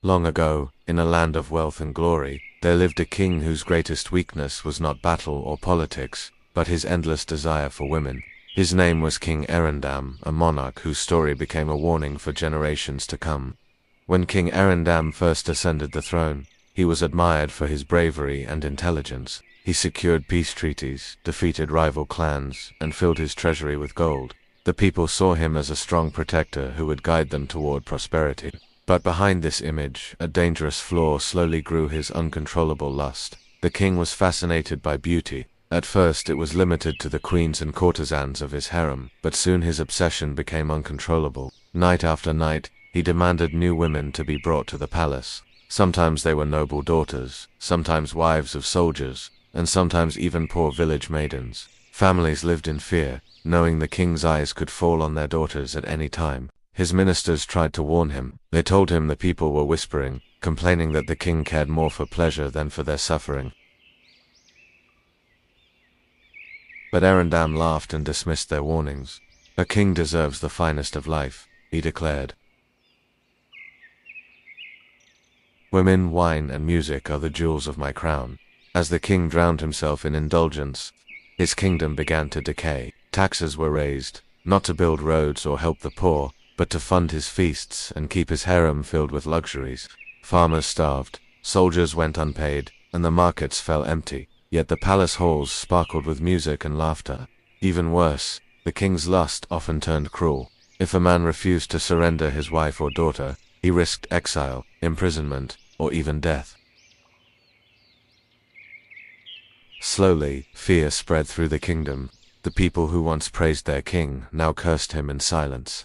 Long ago, in a land of wealth and glory, there lived a king whose greatest weakness was not battle or politics, but his endless desire for women. His name was King Arindam, a monarch whose story became a warning for generations to come. When King Arindam first ascended the throne, he was admired for his bravery and intelligence. He secured peace treaties, defeated rival clans, and filled his treasury with gold. The people saw him as a strong protector who would guide them toward prosperity. But behind this image, a dangerous flaw slowly grew: his uncontrollable lust. The king was fascinated by beauty. At first it was limited to the queens and courtesans of his harem, but soon his obsession became uncontrollable. Night after night, he demanded new women to be brought to the palace. Sometimes they were noble daughters, sometimes wives of soldiers, and sometimes even poor village maidens. Families lived in fear, knowing the king's eyes could fall on their daughters at any time. His ministers tried to warn him. They told him the people were whispering, complaining that the king cared more for pleasure than for their suffering. But Arindam laughed and dismissed their warnings. "A king deserves the finest of life," he declared. "Women, wine, and music are the jewels of my crown." As the king drowned himself in indulgence, his kingdom began to decay. Taxes were raised, not to build roads or help the poor, but to fund his feasts and keep his harem filled with luxuries. Farmers starved, soldiers went unpaid, and the markets fell empty. Yet the palace halls sparkled with music and laughter. Even worse, the king's lust often turned cruel. If a man refused to surrender his wife or daughter, he risked exile, imprisonment, or even death. Slowly, fear spread through the kingdom. The people who once praised their king now cursed him in silence.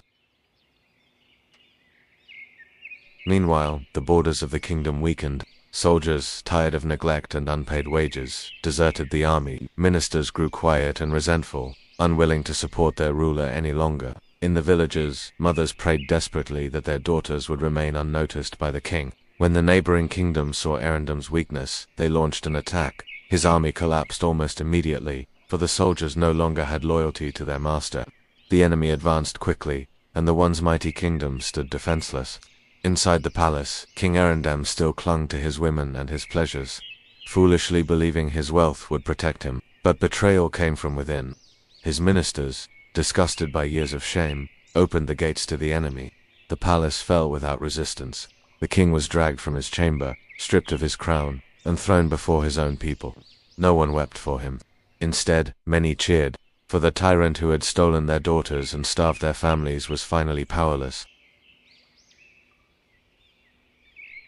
Meanwhile, the borders of the kingdom weakened. Soldiers, tired of neglect and unpaid wages, deserted the army. Ministers grew quiet and resentful, unwilling to support their ruler any longer. In the villages, mothers prayed desperately that their daughters would remain unnoticed by the king. When the neighboring kingdoms saw Arindam's weakness, they launched an attack. His army collapsed almost immediately, for the soldiers no longer had loyalty to their master. The enemy advanced quickly, and the once mighty kingdom stood defenseless. Inside the palace, King Arindam still clung to his women and his pleasures, foolishly believing his wealth would protect him. But betrayal came from within. His ministers, disgusted by years of shame, opened the gates to the enemy. The palace fell without resistance. The king was dragged from his chamber, stripped of his crown, and thrown before his own people. No one wept for him. Instead, many cheered, for the tyrant who had stolen their daughters and starved their families was finally powerless.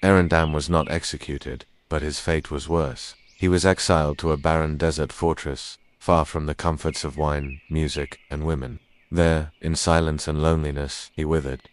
Arindam was not executed, but his fate was worse. He was exiled to a barren desert fortress, far from the comforts of wine, music, and women. There, in silence and loneliness, he withered.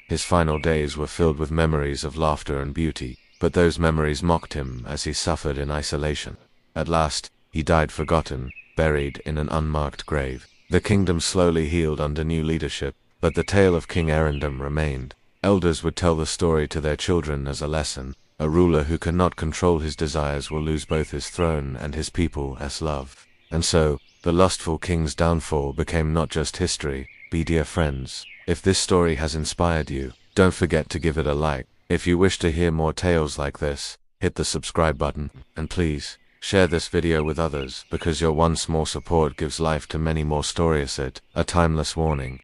His final days were filled with memories of laughter and beauty, but those memories mocked him as he suffered in isolation. At last, he died forgotten, buried in an unmarked grave. The kingdom slowly healed under new leadership, but the tale of King Arindam remained. Elders would tell the story to their children as a lesson. A ruler who cannot control his desires will lose both his throne and his people as love. And so, the lustful king's downfall became not just history. Dear friends, if this story has inspired you, don't forget to give it a like. If you wish to hear more tales like this, hit the subscribe button, and please, share this video with others, because your one small support gives life to many more stories. A timeless warning.